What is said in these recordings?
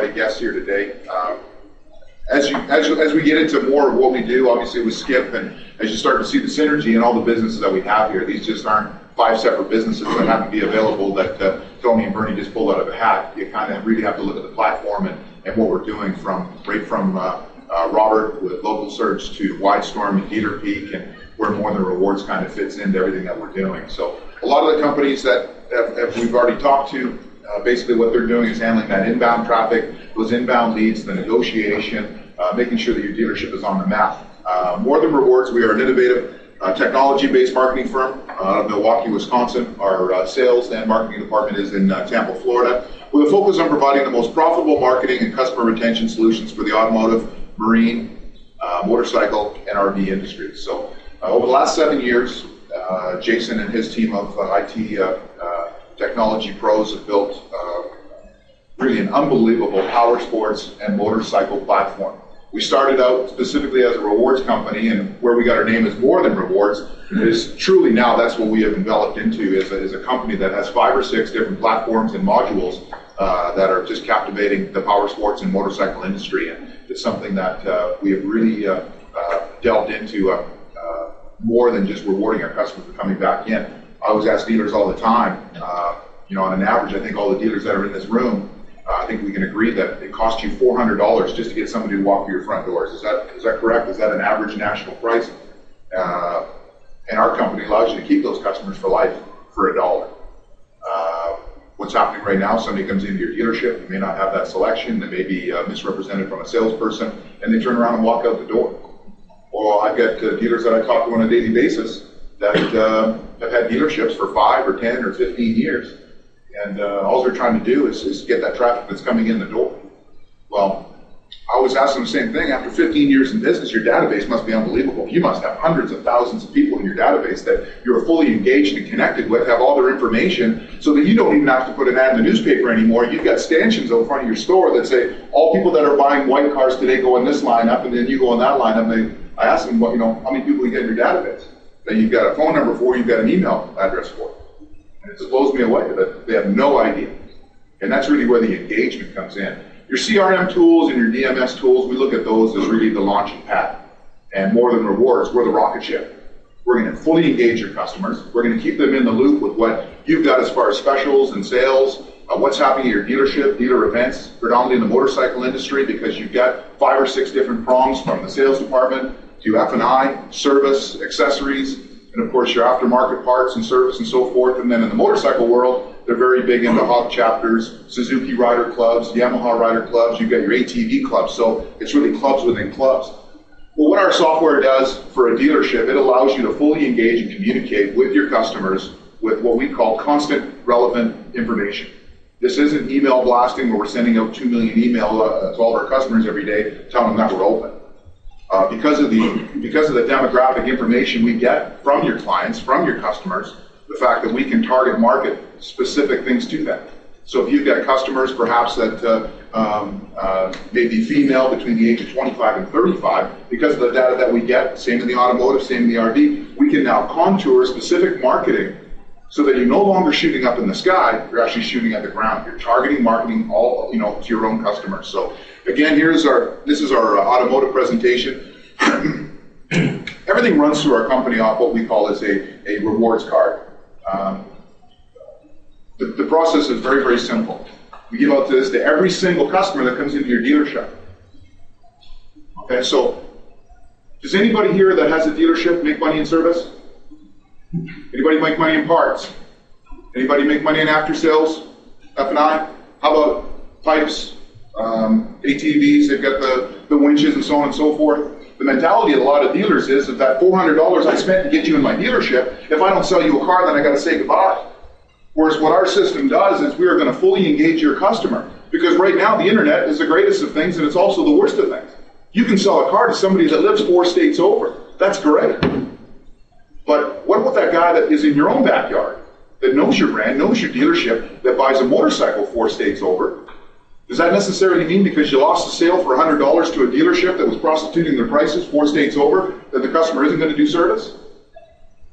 my guests here today. As we get into more of what we do, obviously with Skip, and as you start to see the synergy in all the businesses that we have here, these just aren't 5 separate businesses that happen to be available that Tony and Bernie just pulled out of a hat. You kind of really have to look at the platform and what we're doing right from Robert with Local Search to Widestorm and Heater Peak, and where More Than Rewards kind of fits into everything that we're doing. So a lot of the companies that we've already talked to, basically what they're doing is handling that inbound traffic, those inbound leads, the negotiation, making sure that your dealership is on the map. More Than Rewards, we are an innovative technology-based marketing firm out of Milwaukee, Wisconsin. Our sales and marketing department is in Tampa, Florida, with a focus on providing the most profitable marketing and customer retention solutions for the automotive, marine, motorcycle, and RV industries. So over the last 7 years, Jason and his team of IT technology pros have built really an unbelievable power sports and motorcycle platform. We started out specifically as a rewards company, and where we got our name as More Than Rewards is truly now that's what we have enveloped into is a company that has 5 or 6 different platforms and modules that are just captivating the power sports and motorcycle industry, and it's something that we have really delved into more than just rewarding our customers for coming back in. I always ask dealers all the time, on an average, I think all the dealers that are in this room, I think we can agree that it costs you $400 just to get somebody to walk through your front doors. Is that correct? Is that an average national price? And our company allows you to keep those customers for life for $1. What's happening right now, somebody comes into your dealership, you may not have that selection, they may be misrepresented from a salesperson, and they turn around and walk out the door. Well, I've got dealers that I talk to on a daily basis that have had dealerships for 5 or 10 or 15 years. And all they're trying to do is get that traffic that's coming in the door. Well, I always ask them the same thing. After 15 years in business, your database must be unbelievable. You must have hundreds of thousands of people in your database that you're fully engaged and connected with, have all their information, so that you don't even have to put an ad in the newspaper anymore. You've got stanchions out front of your store that say, all people that are buying white cars today go in this lineup, and then you go in that lineup. And I ask them, how many people you get in your database? That you've got a phone number for, you've got an email address for. And it just blows me away that they have no idea. And that's really where the engagement comes in. Your CRM tools and your DMS tools, we look at those as really the launching pad. And More Than Rewards, we're the rocket ship. We're going to fully engage your customers. We're going to keep them in the loop with what you've got as far as specials and sales, what's happening at your dealership, dealer events, predominantly in the motorcycle industry, because you've got 5 or 6 different prongs from the sales department to F&I, service, accessories, and of course your aftermarket parts and service and so forth. And then in the motorcycle world, they're very big into hog chapters, Suzuki rider clubs, Yamaha rider clubs. You've got your ATV clubs, so it's really clubs within clubs. Well, what our software does for a dealership, it allows you to fully engage and communicate with your customers with what we call constant relevant information. This isn't email blasting where we're sending out 2 million emails to all of our customers every day telling them that we're open. Because of the demographic information we get from your clients, from your customers, the fact that we can target market specific things to them. So if you've got customers perhaps that may be female between the age of 25 and 35, because of the data that we get, same in the automotive, same in the RV, we can now contour specific marketing so that you're no longer shooting up in the sky, you're actually shooting at the ground. You're targeting marketing all to your own customers. So again, this is our automotive presentation. Everything runs through our company off what we call as a rewards card. The process is very, very simple. We give out this to every single customer that comes into your dealership. Okay, so does anybody here that has a dealership make money in service? Anybody make money in parts? Anybody make money in after sales, F&I? How about pipes, ATVs? They've got the winches and so on and so forth. The mentality of a lot of dealers is that $400 I spent to get you in my dealership, if I don't sell you a car, then I got to say goodbye. Whereas what our system does is we are going to fully engage your customer, because right now the internet is the greatest of things and it's also the worst of things. You can sell a car to somebody that lives 4 states over. That's great. But what about that guy that is in your own backyard, that knows your brand, knows your dealership, that buys a motorcycle 4 states over? Does that necessarily mean because you lost a sale for $100 to a dealership that was prostituting their prices 4 states over, that the customer isn't going to do service?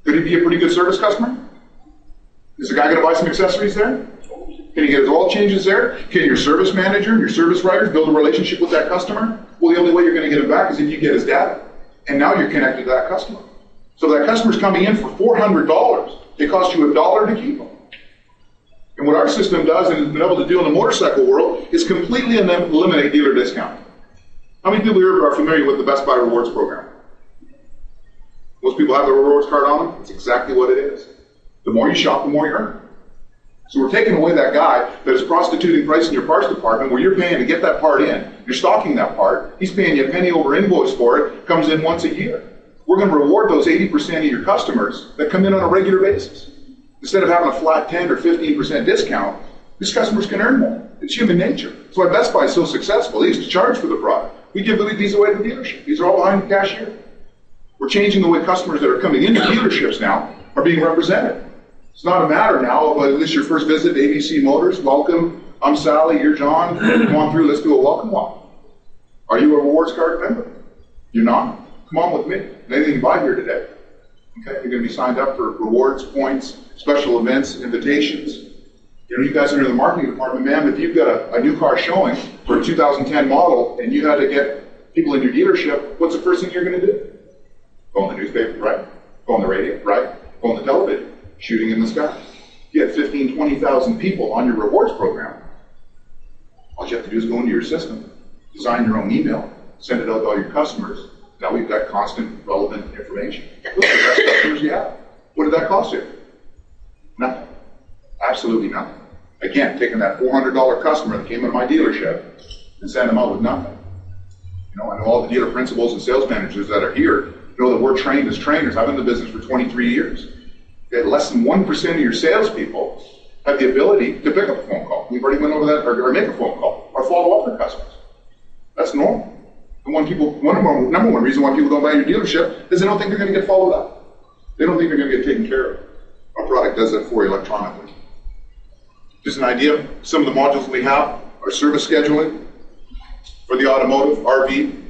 Could he be a pretty good service customer? Is the guy going to buy some accessories there? Can you get his oil changes there? Can your service manager and your service writers build a relationship with that customer? Well, the only way you're going to get him back is if you get his data. And now you're connected to that customer. So that customer's coming in for $400. It costs you $1 to keep them. And what our system does, and has been able to do in the motorcycle world, is completely eliminate dealer discount. How many people here are familiar with the Best Buy Rewards program? Most people have the rewards card on them. It's exactly what it is. The more you shop, the more you earn. So we're taking away that guy that is prostituting price in your parts department where you're paying to get that part in. You're stocking that part. He's paying you a penny over invoice for it. Comes in once a year. We're going to reward those 80% of your customers that come in on a regular basis. Instead of having a flat 10 or 15% discount, these customers can earn more. It's human nature. That's why Best Buy is so successful. They used to charge for the product. We give these away to the dealership. These are all behind the cashier. We're changing the way customers that are coming into dealerships now are being represented. It's not a matter now of, is this your first visit to ABC Motors? Welcome. I'm Sally. You're John. Come on through. Let's do a welcome walk. Are you a rewards card member? You're not? Come on with me. Anything you buy here today. Okay? You're going to be signed up for rewards, points, special events, invitations. You know, you guys are in the marketing department, ma'am. If you've got a new car showing for a 2010 model and you had to get people in your dealership, what's the first thing you're going to do? Go on the newspaper, right? Go on the radio, right? Go on the television. Shooting in the sky. You had 15, 20,000 people on your rewards program. All you have to do is go into your system, design your own email, send it out to all your customers. Now we've got constant, relevant information. Look at the best customers you have. What did that cost you? Nothing. Absolutely nothing. Again, taking that $400 customer that came into my dealership and send them out with nothing. You know, I know all the dealer principals and sales managers that are here know that we're trained as trainers. I've been in the business for 23 years. Less than 1% of your salespeople have the ability to pick up a phone call. We've already went over that, or make a phone call, or follow up with customers. That's normal. And number one reason why people don't buy your dealership is they don't think they're going to get followed up. They don't think they're going to get taken care of. Our product does that for you electronically. Just an idea of some of the modules we have: our service scheduling for the automotive, RV,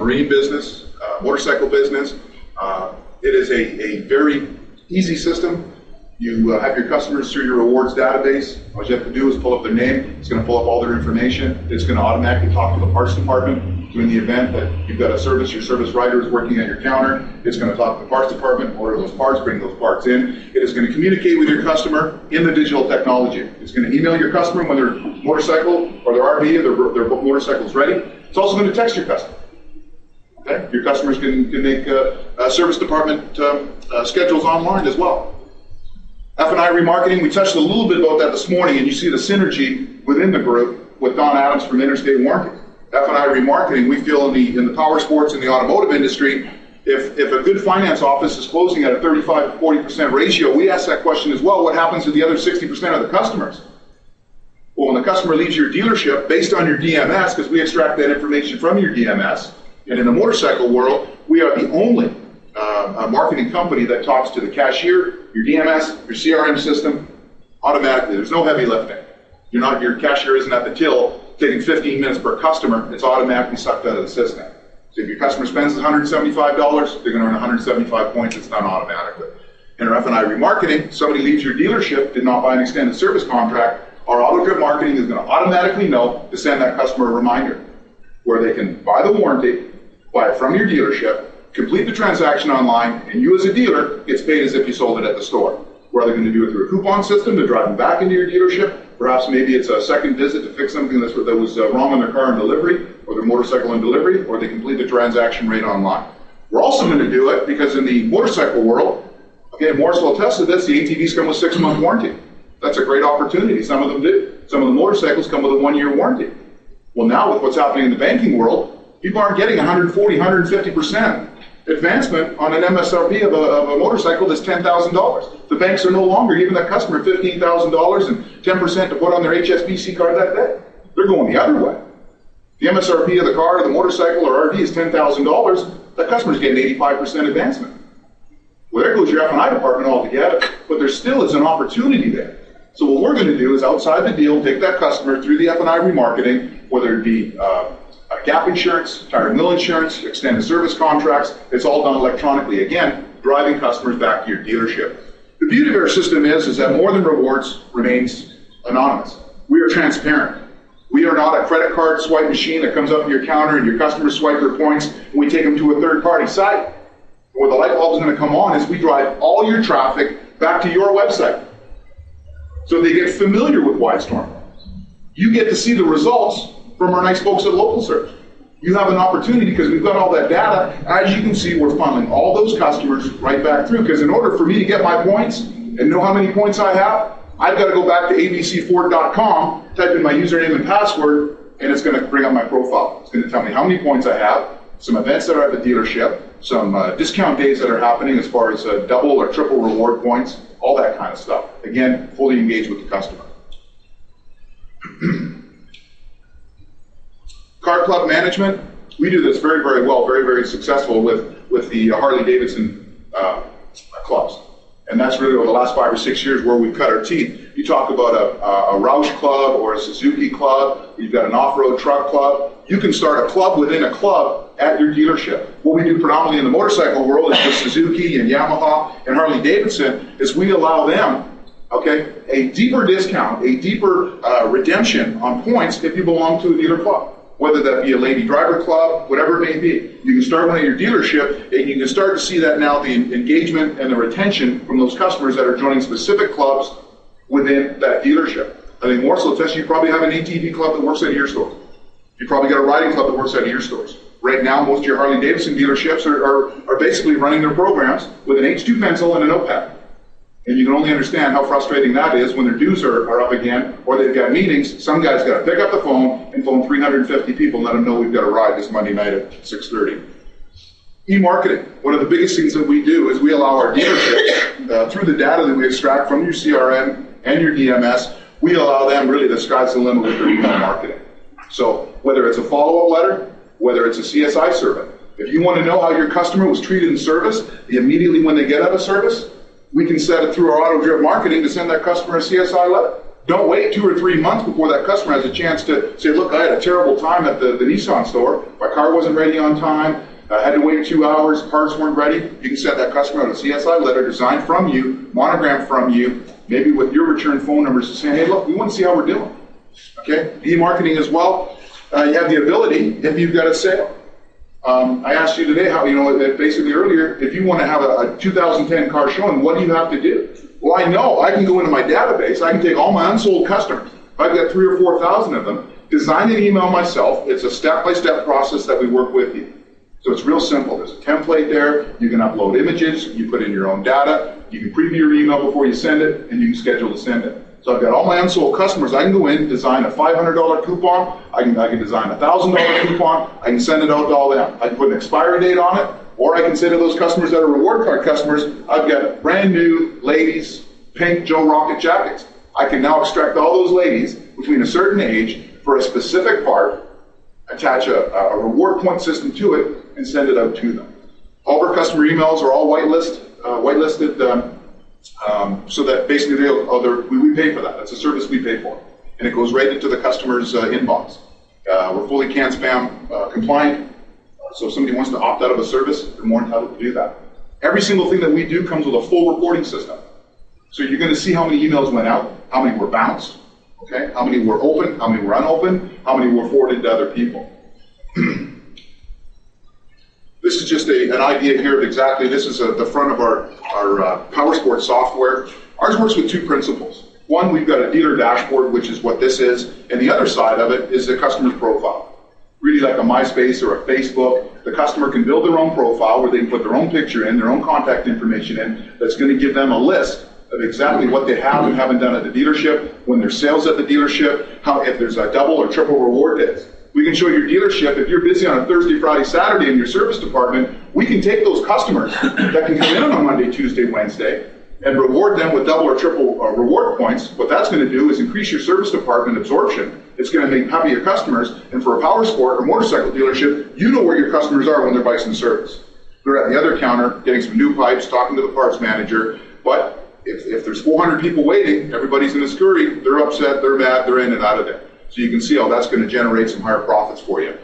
marine business, motorcycle business. It is a very easy system. You have your customers through your rewards database. All you have to do is pull up their name. It's going to pull up all their information. It's going to automatically talk to the parts department. In the event that you've got a service, your service writer is working at your counter, it's going to talk to the parts department, order those parts, bring those parts in. It is going to communicate with your customer in the digital technology. It's going to email your customer when their motorcycle or their RV or their motorcycle is ready. It's also going to text your customer. Okay? Your customers can make service department schedules online as well. F&I remarketing, we touched a little bit about that this morning, and you see the synergy within the group with Don Adams from Interstate Warranty. F&I remarketing, we feel in the power sports and the automotive industry, if a good finance office is closing at a 35 to 40% ratio, we ask that question as well: what happens to the other 60% of the customers? Well, when the customer leaves your dealership, based on your DMS, because we extract that information from your DMS, and in the motorcycle world, we are the only marketing company that talks to the cashier, your DMS, your CRM system, automatically. There's no heavy lifting. Your cashier isn't at the till taking 15 minutes per customer. It's automatically sucked out of the system. So if your customer spends $175, they're going to earn 175 points. It's done automatically. In our F&I remarketing, somebody leaves your dealership, did not buy an extended service contract, our auto-drip marketing is going to automatically know to send that customer a reminder where they can buy the warranty, buy it from your dealership, complete the transaction online, and you as a dealer gets paid as if you sold it at the store. Where they're going to do it through a coupon system to drive them back into your dealership. Perhaps maybe it's a second visit to fix something that was wrong on their car in delivery, or their motorcycle in delivery, or they complete the transaction rate online. We're also going to do it because in the motorcycle world, okay, Morris will attest to this, the ATVs come with 6-month warranty. That's a great opportunity. Some of them do. Some of the motorcycles come with a 1-year warranty. Well, now with what's happening in the banking world, people aren't getting 140, 150% advancement on an MSRP of a motorcycle that's $10,000. The banks are no longer giving that customer $15,000 and 10% to put on their HSBC card that day. They're going the other way. The MSRP of the car, or the motorcycle, or RV is $10,000. That customer's getting 85% advancement. Well, there goes your F&I department altogether, but there still is an opportunity there. So what we're going to do is outside the deal, take that customer through the F&I remarketing, whether it be gap insurance, tire and wheel insurance, extended service contracts. It's all done electronically. Again, driving customers back to your dealership. The beauty of our system is that more than rewards remains anonymous. We are transparent. We are not a credit card swipe machine that comes up to your counter and your customers swipe their points and we take them to a third-party site. Where the light bulb is going to come on is we drive all your traffic back to your website. So they get familiar with Widestorm. You get to see the results from our nice folks at Local Search. You have an opportunity because we've got all that data. As you can see, we're funneling all those customers right back through, because in order for me to get my points and know how many points I have, I've got to go back to abcford.com, type in my username and password, and it's going to bring up my profile. It's going to tell me how many points I have, some events that are at the dealership, some discount days that are happening as far as double or triple reward points, all that kind of stuff. Again, fully engaged with the customer. Car club management, we do this very, very well, very, very successful with the Harley-Davidson clubs. And that's really over the last 5 or 6 years where we've cut our teeth. You talk about a Roush club or a Suzuki club, you've got an off-road truck club. You can start a club within a club at your dealership. What we do predominantly in the motorcycle world is with Suzuki and Yamaha and Harley-Davidson is we allow them, okay, a deeper discount, a deeper redemption on points if you belong to a dealer club. Whether that be a lady driver club, whatever it may be. You can start one at your dealership and you can start to see that now, the engagement and the retention from those customers that are joining specific clubs within that dealership. I think more so, Tess, you probably have an ATV club that works at your store. You probably got a riding club that works at your stores. Right now, most of your Harley-Davidson dealerships are basically running their programs with an H2 pencil and a notepad. And you can only understand how frustrating that is when their dues are up again, or they've got meetings. Some guy's got to pick up the phone and phone 350 people and let them know we've got a ride this Monday night at 6:30. E-marketing. One of the biggest things that we do is we allow our dealerships, through the data that we extract from your CRM and your DMS, we allow them really the sky's the limit with their email marketing. So whether it's a follow-up letter, whether it's a CSI survey, if you want to know how your customer was treated in service, immediately when they get out of service, we can set it through our auto-drip marketing to send that customer a CSI letter. Don't wait 2 or 3 months before that customer has a chance to say, look, I had a terrible time at the Nissan store. My car wasn't ready on time. I had to wait 2 hours. Parts weren't ready. You can send that customer out a CSI letter designed from you, monogrammed from you, maybe with your return phone numbers to say, hey, look, we want to see how we're doing. Okay? E-marketing as well. You have the ability, if you've got a sale. I asked you today how, basically earlier, if you want to have a 2010 car showing, what do you have to do? Well, I know I can go into my database, I can take all my unsold customers, I've got 3,000 or 4,000 of them, design an email myself. It's a step-by-step process that we work with you. So it's real simple. There's a template there, you can upload images, you put in your own data, you can preview your email before you send it, and you can schedule to send it. So I've got all my unsold customers. I can go in, design a $500 coupon. I can design a $1,000 coupon. I can send it out to all them. I can put an expiry date on it, or I can say to those customers that are reward card customers, I've got brand new ladies' pink Joe Rocket jackets. I can now extract all those ladies between a certain age for a specific part, attach a reward point system to it, and send it out to them. All of our customer emails are all whitelisted. So that basically we pay for that. That's a service we pay for. And it goes right into the customer's inbox. We're fully CAN spam compliant. So if somebody wants to opt out of a service, they're more entitled to do that. Every single thing that we do comes with a full reporting system. So you're going to see how many emails went out, how many were bounced, okay, how many were open, how many were unopened, how many were forwarded to other people. This is just an idea here of exactly, this is the front of our PowerSport software. Ours works with 2 principles. One, we've got a dealer dashboard, which is what this is, and the other side of it is the customer's profile. Really like a MySpace or a Facebook. The customer can build their own profile where they can put their own picture in, their own contact information in, that's going to give them a list of exactly what they have and haven't done at the dealership, when there's sales at the dealership, if there's a double or triple reward days. We can show your dealership, if you're busy on a Thursday, Friday, Saturday in your service department, we can take those customers that can come in on a Monday, Tuesday, Wednesday, and reward them with double or triple reward points. What that's going to do is increase your service department absorption. It's going to make happier customers, and for a power sport or motorcycle dealership, you know where your customers are when their bike's in service. They're at the other counter, getting some new pipes, talking to the parts manager, but if there's 400 people waiting, everybody's in a scurry, they're upset, they're mad, they're in and out of there. So you can see how that's going to generate some higher profits for you.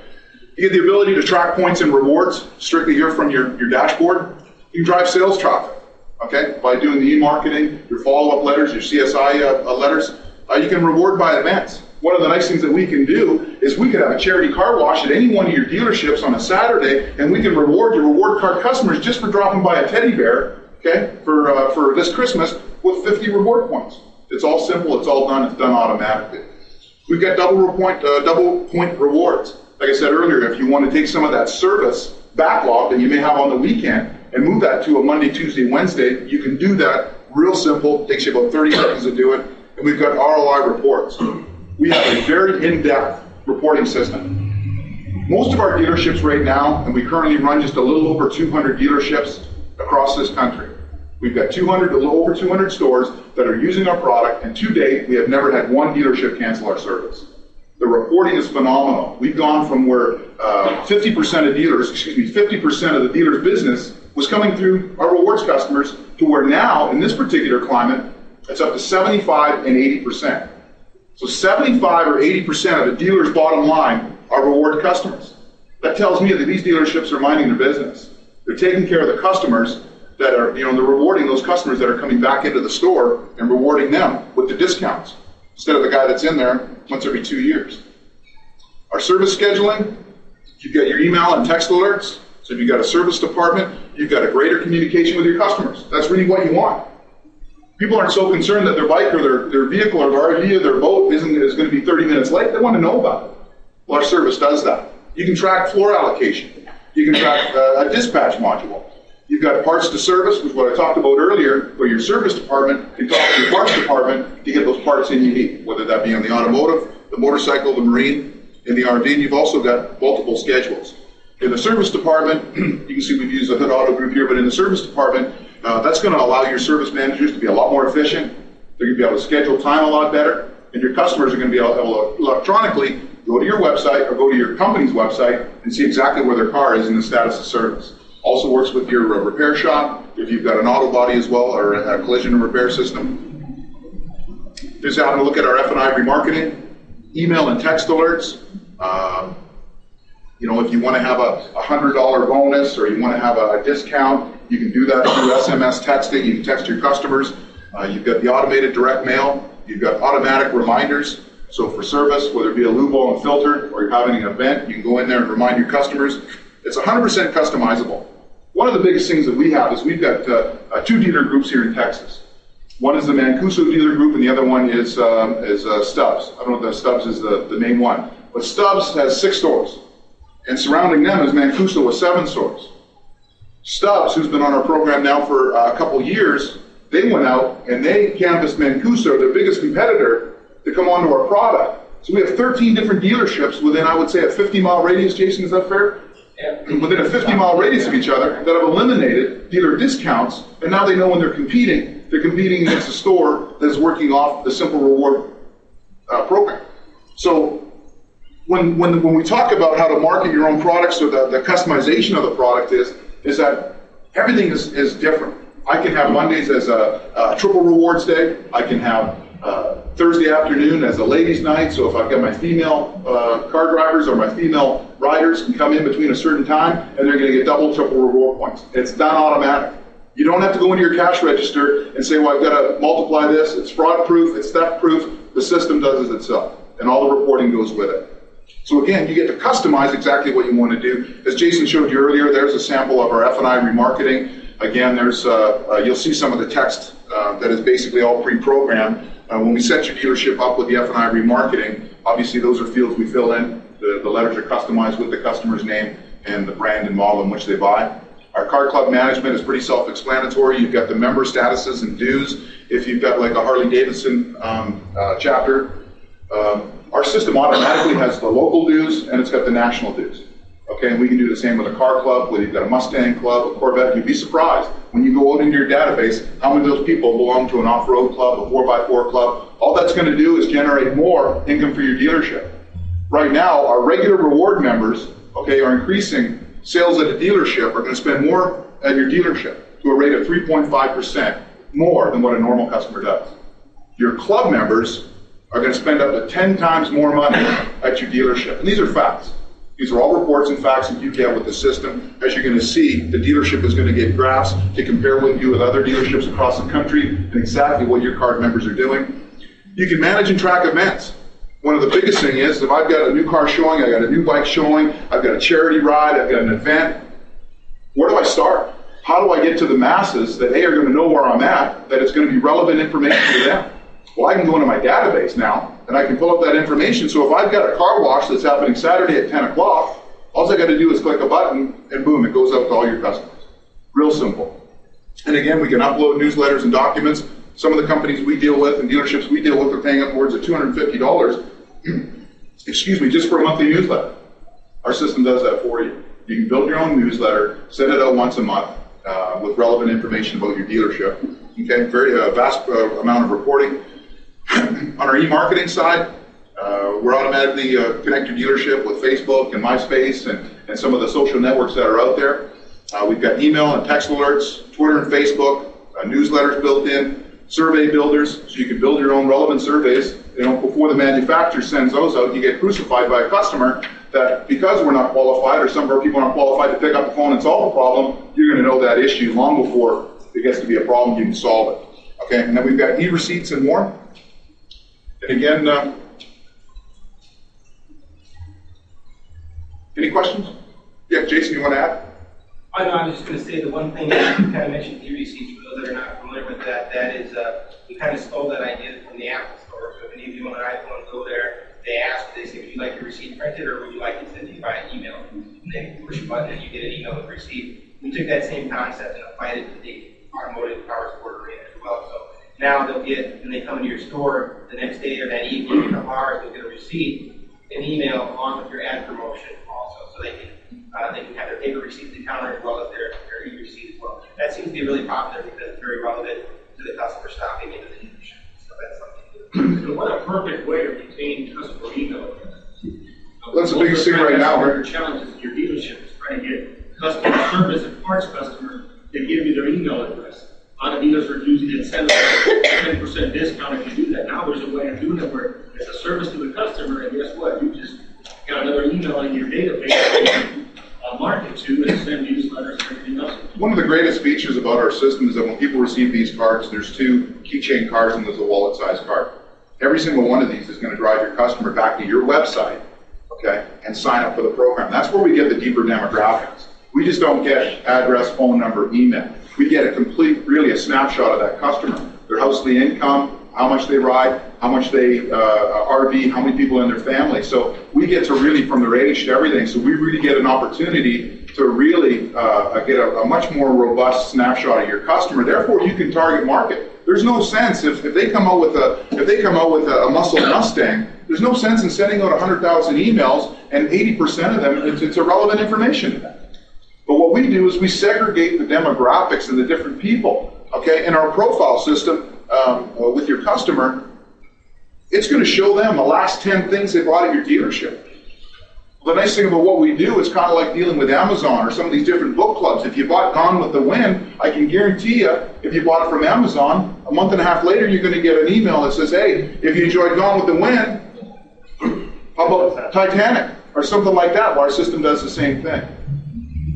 You get the ability to track points and rewards strictly here from your dashboard. You can drive sales traffic, okay, by doing the e-marketing, your follow-up letters, your CSI letters. You can reward by events. One of the nice things that we can do is we could have a charity car wash at any one of your dealerships on a Saturday, and we can reward your reward card customers just for dropping by a teddy bear, okay, for this Christmas with 50 reward points. It's all simple, it's all done, it's done automatically. We've got double point rewards. Like I said earlier, if you want to take some of that service backlog that you may have on the weekend and move that to a Monday, Tuesday, Wednesday, you can do that. Real simple, takes you about 30 seconds to do it. And we've got ROI reports. We have a very in-depth reporting system. Most of our dealerships right now, and we currently run just a little over 200 dealerships across this country. We've got a little over 200 stores that are using our product, and to date, we have never had one dealership cancel our service. The reporting is phenomenal. We've gone from where 50% of the dealer's business was coming through our rewards customers to where now, in this particular climate, it's up to 75 and 80%. So 75 or 80% of a dealer's bottom line are reward customers. That tells me that these dealerships are minding their business. They're taking care of the customers that are, they're rewarding those customers that are coming back into the store and rewarding them with the discounts instead of the guy that's in there once every 2 years. Our service scheduling, you've got your email and text alerts. So if you've got a service department, you've got a greater communication with your customers. That's really what you want. People aren't so concerned that their bike or their vehicle or their RV or their boat is going to be 30 minutes late. They want to know about it. Well, our service does that. You can track floor allocation. You can track a dispatch module. You've got parts to service, which is what I talked about earlier, where your service department can talk to your parts department to get those parts in you need, whether that be on the automotive, the motorcycle, the marine, and the RV. And you've also got multiple schedules. In the service department, you can see we've used the Hood Auto Group here, but in the service department, that's going to allow your service managers to be a lot more efficient. They're going to be able to schedule time a lot better, and your customers are going to be able to electronically go to your website or go to your company's website and see exactly where their car is in the status of service. Also works with your repair shop, if you've got an auto body as well, or a collision and repair system. Just having a look at our F&I remarketing, email and text alerts. If you want to have a $100 bonus or you want to have a discount, you can do that through SMS texting. You can text your customers. You've got the automated direct mail. You've got automatic reminders. So for service, whether it be a lube oil and filter or you're having an event, you can go in there and remind your customers. It's 100% customizable. One of the biggest things that we have is we've got 2 dealer groups here in Texas. One is the Mancuso dealer group and the other one is Stubbs. I don't know if Stubbs is the main one. But Stubbs has 6 stores. And surrounding them is Mancuso with 7 stores. Stubbs, who's been on our program now for a couple years, they went out and they canvassed Mancuso, their biggest competitor, to come onto our product. So we have 13 different dealerships within, I would say, a 50-mile radius. Jason, is that fair? Yeah. Within a 50-mile radius of each other that have eliminated dealer discounts, and now they know when they're competing against a store that is working off the Simple Reward program. So when we talk about how to market your own products, or the customization of the product is that everything is different. I can have Mondays as a triple rewards day. I can have Thursday afternoon as a ladies' night. So if I've got my female car drivers or my female riders can come in between a certain time, and they're going to get double, triple reward points. It's done automatic. You don't have to go into your cash register and say, well, I've got to multiply this. It's fraud-proof. It's theft-proof. The system does it itself, and all the reporting goes with it. So again, you get to customize exactly what you want to do. As Jason showed you earlier, there's a sample of our F&I remarketing. Again, there's you'll see some of the text that is basically all pre-programmed. When we set your dealership up with the F&I remarketing, obviously those are fields we fill in. The letters are customized with the customer's name and the brand and model in which they buy. Our car club management is pretty self-explanatory. You've got the member statuses and dues. If you've got like a Harley-Davidson chapter, our system automatically has the local dues and it's got the national dues. Okay, and we can do the same with a car club, whether you've got a Mustang club, a Corvette. You'd be surprised when you go out into your database how many of those people belong to an off-road club, a 4x4 club. All that's going to do is generate more income for your dealership. Right now, our regular reward members, okay, are increasing sales at a dealership, are going to spend more at your dealership to a rate of 3.5% more than what a normal customer does. Your club members are going to spend up to 10 times more money at your dealership. And these are facts. These are all reports and facts that you get with the system. As you're going to see, the dealership is going to get graphs to compare with you with other dealerships across the country and exactly what your card members are doing. You can manage and track events. One of the biggest things is if I've got a new car showing, I've got a new bike showing, I've got a charity ride, I've got an event, where do I start? How do I get to the masses that, A, are going to know where I'm at, that it's going to be relevant information to them? Well, I can go into my database now, and I can pull up that information. So if I've got a car wash that's happening Saturday at 10 o'clock, all I got to do is click a button, and boom, it goes out to all your customers. Real simple. And again, we can upload newsletters and documents. Some of the companies we deal with and dealerships we deal with are paying upwards of $250, excuse me, just for a monthly newsletter. Our system does that for you. You can build your own newsletter, send it out once a month with relevant information about your dealership. Okay, very vast amount of reporting. On our e-marketing side, we're automatically connect your dealership with Facebook and MySpace and some of the social networks that are out there. We've got email and text alerts, Twitter and Facebook, newsletters built in, survey builders, so you can build your own relevant surveys. You know, before the manufacturer sends those out, you get crucified by a customer that because we're not qualified, or some of our people aren't qualified to pick up the phone and solve the problem, you're going to know that issue long before it gets to be a problem, you can solve it. Okay, and then we've got e-receipts and more. And again, any questions? Yeah, Jason, you want to add? I was just going to say the one thing that you kind of mentioned e-receipts, for those that are not familiar with that, that is, we kind of stole that idea from the Apple Store. So if any of you on an iPhone go there, they say, would you like your receipt printed or would you like it sent to you by email? And then push a button and you get an email with a receipt. We took that same concept and applied it to the automotive power sport arena as well. So now they'll get, when they come into your store the next day or that evening in a couple hours, they'll get a receipt, an email along with your ad promotion also. So they can have their paper receipt at the counter as well as their e-receipt as well. That seems to be really popular because it's very relevant to the customer stopping into the dealership. So that's something. So what a perfect way to retain customer email addresses. That's the biggest thing right now. One of your challenges in your dealership is trying to get customer service and parts customers to give you their email address. A lot of dealers are using it, send them a 10% discount if you do that. Now there's a way of doing it where it's a service to the customer, and guess what? You just got another email in your database market to and send newsletters and everything else. One of the greatest features about our system is that when people receive these cards, there's 2 keychain cards and there's a wallet-sized card. Every single one of these is going to drive your customer back to your website, okay, and sign up for the program. That's where we get the deeper demographics. We just don't get address, phone number, email. We get a complete, really a snapshot of that customer, their household income, how much they ride, how much they RV, how many people in their family. So we get to really, from the radio to everything, so we really get an opportunity to really get a much more robust snapshot of your customer. Therefore, you can target market. There's no sense if they come out with a muscle Mustang. There's no sense in sending out 100,000 emails and 80% of them it's irrelevant information to them. But what we do is we segregate the demographics and the different people. Okay, in our profile system with your customer, it's going to show them the last 10 things they bought at your dealership. The nice thing about what we do is kind of like dealing with Amazon or some of these different book clubs. If you bought Gone with the Wind, I can guarantee you, if you bought it from Amazon, a month and a half later, you're going to get an email that says, hey, if you enjoyed Gone with the Wind, how about Titanic or something like that? Well, our system does the same thing.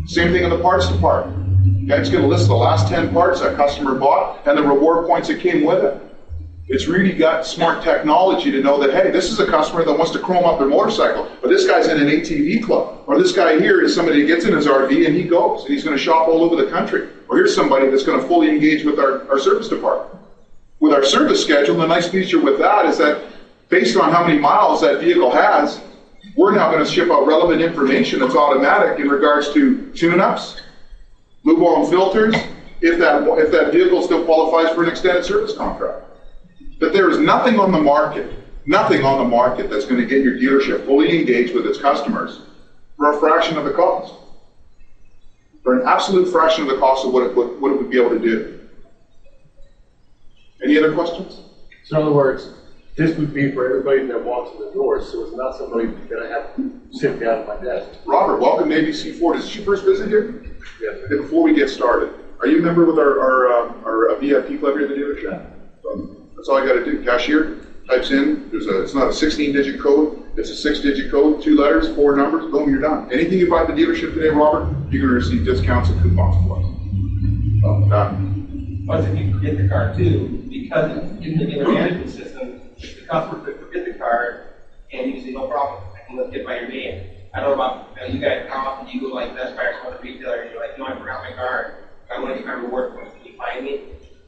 Same thing in the parts department. Okay, it's going to list the last 10 parts that customer bought and the reward points that came with it. It's really got smart technology to know that, hey, this is a customer that wants to chrome up their motorcycle, or this guy's in an ATV club, or this guy here is somebody that gets in his RV and he goes, and he's going to shop all over the country. Or here's somebody that's going to fully engage with our service department. With our service schedule, the nice feature with that is that based on how many miles that vehicle has, we're now going to ship out relevant information that's automatic in regards to tune-ups, lube oil and filters, if that vehicle still qualifies for an extended service contract. But there is nothing on the market that's going to get your dealership fully engaged with its customers for a fraction of the cost. For an absolute fraction of the cost of what it would be able to do. Any other questions? So in other words, this would be for everybody that walks in the door, so it's not somebody that I have to sit down at my desk. Robert, welcome to ABC Ford. Is this your first visit here? Yes. Before we get started, are you a member with our VIP club here at the dealership? That's all I got to do. Cashier types in. It's not a 16-digit code. It's a 6-digit code, 2 letters, 4 numbers. Boom, you're done. Anything you buy at the dealership today, Robert, you're going to receive discounts and coupons for us. Done. Once if you get the car too, because it's in the dealer management system, The customer could forget the card, and you can say, no problem, I can lift it by your name. I don't know about you guys, how often do you go like Best Buy or some other retailer, and you're like, no, I forgot my card. I want to get my reward points, can you find me?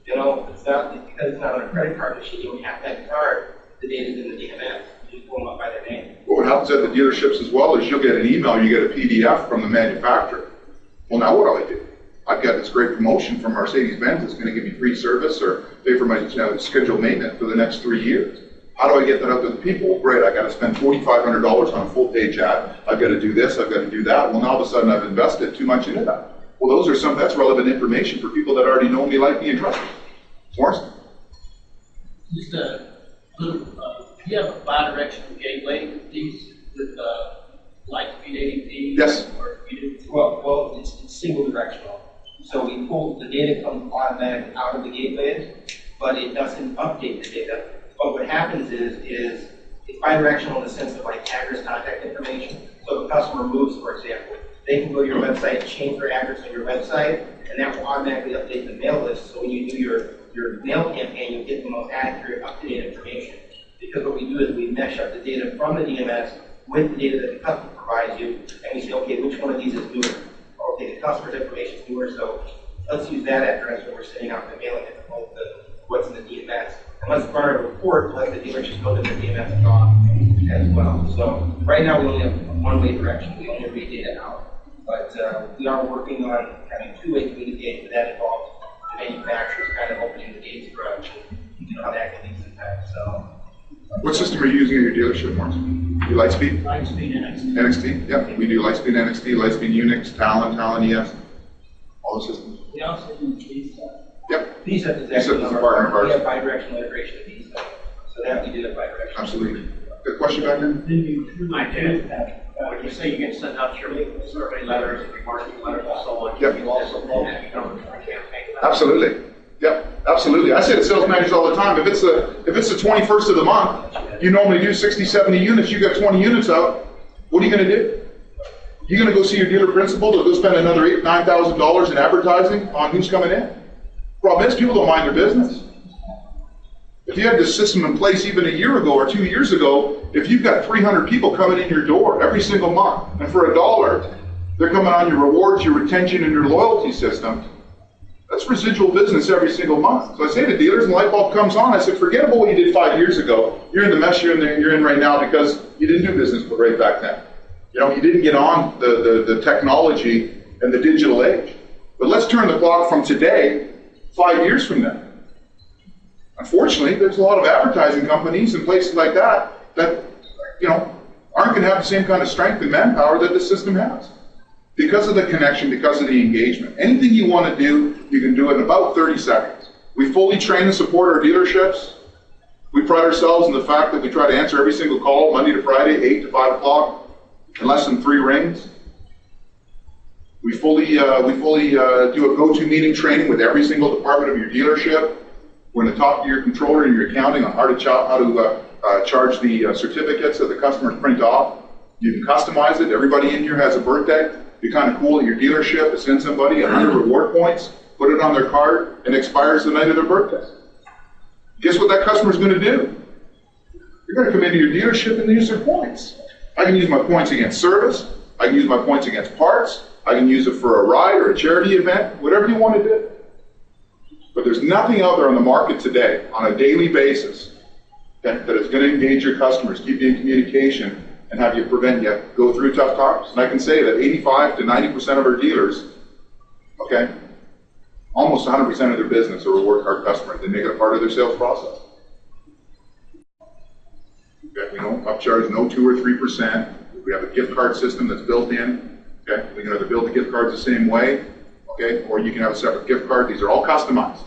You know, it's because it's not on a credit card machine, you don't have that card, the data's in the DMS. You just pull them up by their name. What happens at the dealerships as well is you'll get an email, you get a PDF from the manufacturer. Well, now what do I do? I've got this great promotion from Mercedes-Benz that's going to give me free service or pay for my scheduled maintenance for the next 3 years. How do I get that out to the people? Well, great, I got to spend $4,500 on a full-page ad. I've got to do this, I've got to do that. Well, now all of a sudden I've invested too much into that. Well, that's relevant information for people that already know me, like me, and trust me. Morrison? Just a little, do you have a bi-directional gateway with these, with Lightspeed ADP? Yes. Or you do? Well, it's single directional. So we pull, the data comes automatically out of the gateways, but it doesn't update the data. But what happens is it's bi-directional in the sense of like address contact information. So if a customer moves, for example, they can go to your website and change their address on your website, and that will automatically update the mail list. So when you do your mail campaign, you'll get the most accurate, up-to-date information. Because what we do is we mesh up the data from the DMS with the data that the customer provides you, and we say, okay, which one of these is newer? Okay, the customer's information is newer, so let's use that address when we're sending out the mailing as opposed to what's in the DMS. And let's run a report to let the dealership know that the DMS is off as well. So right now we only have one-way direction. We only read data out. But we are working on having two-way communication, but that involves the manufacturers kind of opening the gates for us and how that can lead impact. So. What system are you using at your dealership, Morrison? You Lightspeed? Lightspeed NXT. NXT? Yeah, we do Lightspeed NXT, Lightspeed Unix, Talon ES, all the systems. We also do V-SEPT. Yep. V-SEPT is actually V-SEPT is a partner of ours. We have bi-directional integration with V-SEPT. So that we do have bi-directional. Absolutely. Good question back then? I did. When you say you can send out your survey letters, your marketing letters, and so on, Yep. you also promote your campaign. Absolutely. Yep, absolutely. I say to sales managers all the time, if it's the 21st of the month, you normally do 60, 70 units, you got 20 units out, what are you going to do? You're going to go see your dealer principal to go spend another $8,000, $9,000 in advertising on who's coming in? Problem is, people don't mind their business. If you had this system in place even a year ago or 2 years ago, if you've got 300 people coming in your door every single month, and for $1, they're coming on your rewards, your retention, and your loyalty system, that's residual business every single month. So I say to dealers, and the light bulb comes on, I said, forget about what you did 5 years ago. You're in the mess you're in right now because you didn't do business right back then. You know, you didn't get on the technology and the digital age. But let's turn the clock from today, 5 years from now. Unfortunately, there's a lot of advertising companies and places like that you know, aren't going to have the same kind of strength and manpower that this system has. Because of the connection, because of the engagement. Anything you want to do, you can do it in about 30 seconds. We fully train and support our dealerships. We pride ourselves in the fact that we try to answer every single call, Monday to Friday, 8 to 5 o'clock, in less than 3 rings. We fully do a go-to meeting training with every single department of your dealership. We're going to talk to your controller and your accounting on how to charge the certificates that the customers print off. You can customize it. Everybody in here has a birthday. It'd be kind of cool at your dealership to send somebody 100 reward points, put it on their card, and it expires the night of their birthday. Guess what that customer's going to do? You're going to come into your dealership and use their points. I can use my points against service. I can use my points against parts. I can use it for a ride or a charity event, whatever you want to do. But there's nothing out there on the market today on a daily basis that is going to engage your customers, keep you in communication, and have you prevent you go through tough times. And I can say that 85 to 90% of our dealers, okay, almost 100% of their business are reward card customers. They make it a part of their sales process. Okay, we don't upcharge no 2 or 3%. We have a gift card system that's built in. Okay, we can either build the gift cards the same way, okay, or you can have a separate gift card. These are all customized.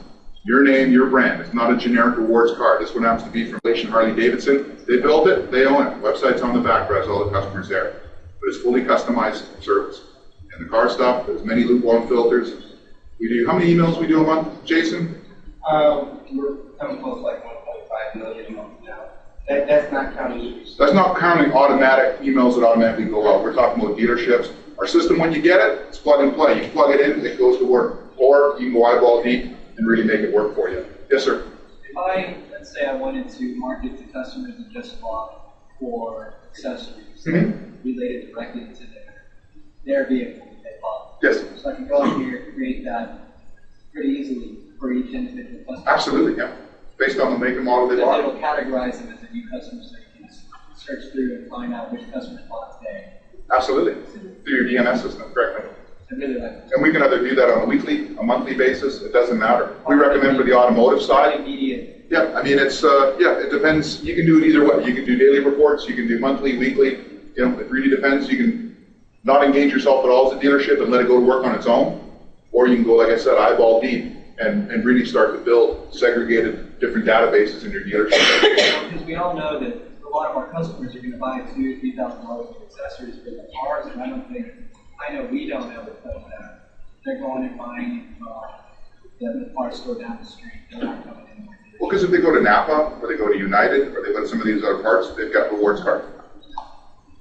Your name, your brand. It's not a generic rewards card. This one happens to be from Harley Davidson. They built it, they own it. Website's on the back, has all the customers there. But it's fully customized service. And the car stuff, there's many lukewarm filters. We do, how many emails we do a month, Jason? We're coming close to like 1.5 million a month now. That's not counting emails. That's not counting automatic emails that automatically go out. We're talking about dealerships. Our system, when you get it, it's plug and play. You plug it in, it goes to work. Or you can go eyeball deep and really make it work for you. Yes, sir? If let's say I wanted to market to customers who just bought for accessories related directly to their vehicle that they bought. Yes. So I can go in here and create that pretty easily for each individual customer. Absolutely, yeah. Based on the make and model they Because bought. it'll categorize them as a new customer, so you can search through and find out which customers bought today. Absolutely. Through your DMS system, correct. I really like it. And we can either do that on a weekly, a monthly basis, it doesn't matter. We recommend for the automotive side. Immediate. Yeah, I mean, it's, it depends. You can do it either way. You can do daily reports, you can do monthly, weekly. You know, it really depends. You can not engage yourself at all as a dealership and let it go to work on its own. Or you can go, like I said, eyeball deep and really start to build segregated different databases in your dealership. Because we all know that a lot of our customers are going to buy $2,000 to $3,000 of accessories for their cars, and I know we don't know that they're going and buying the parts store down the street. They're not coming in. Well, because if they go to Napa, or they go to United, or they go to some of these other parts, they've got rewards cards.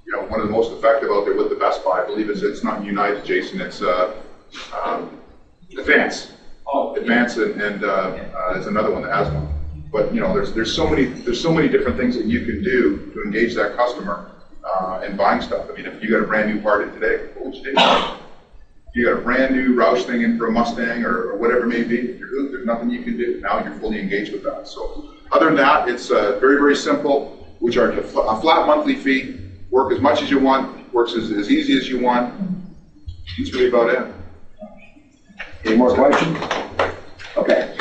You know, one of the most effective out there with the Best Buy, I believe it's not United, Jason, it's Advance. Oh, Advance and there's another one that has one. But you know, there's so many different things that you can do to engage that customer in buying stuff. I mean, if you got a brand new part in today, what would you do? If you got a brand new Roush thing in for a Mustang or whatever it may be, if you're hooked, there's nothing you can do. Now you're fully engaged with that. So other than that, it's very, very simple. We charge a flat monthly fee. Work as much as you want. Works as easy as you want. That's really about it. Any more questions? Okay.